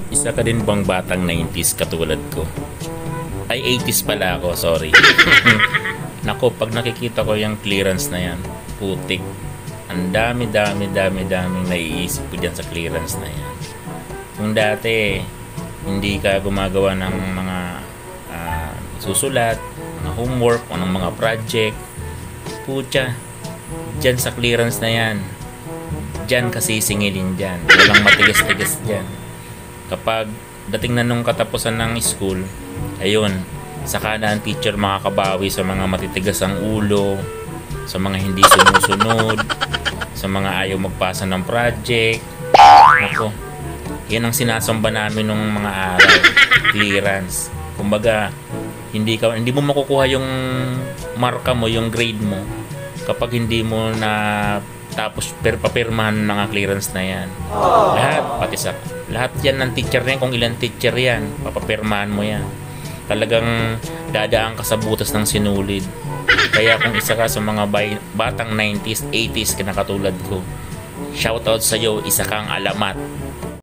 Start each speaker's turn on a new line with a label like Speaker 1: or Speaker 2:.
Speaker 1: Isa ka din bang batang 90s katulad ko? Ay, 80s pala ako, sorry. Nako, pag nakikita ko yung clearance na yan, putik. Ang daming naiisip ko dyan sa clearance na yan. Kung dati, hindi ka gumagawa ng mga susulat, mga homework, o ng mga project, putya, dyan sa clearance na yan, dyan kasi singilin dyan. Walang matigas-tigas dyan. Kapag dating na nung katapusan ng school, ayun, saka na ang teacher makakabawi sa mga matitigas ang ulo, sa mga hindi sumusunod, sa mga ayaw magpasa ng project. Ako, yan ang sinasamba namin nung mga araw, clearance. Kumbaga, hindi mo makukuha yung marka mo, yung grade mo kapag hindi mo na tapos papirmahan ng mga clearance na yan. Lahat yan ng teacher na yan, kung ilang teacher yan, papapirmahan mo yan. Talagang dadaan ka sa butas ng sinulid. Kaya kung isa ka sa mga batang 90s, 80s ka na katulad ko, shoutout sa'yo, isa kang alamat.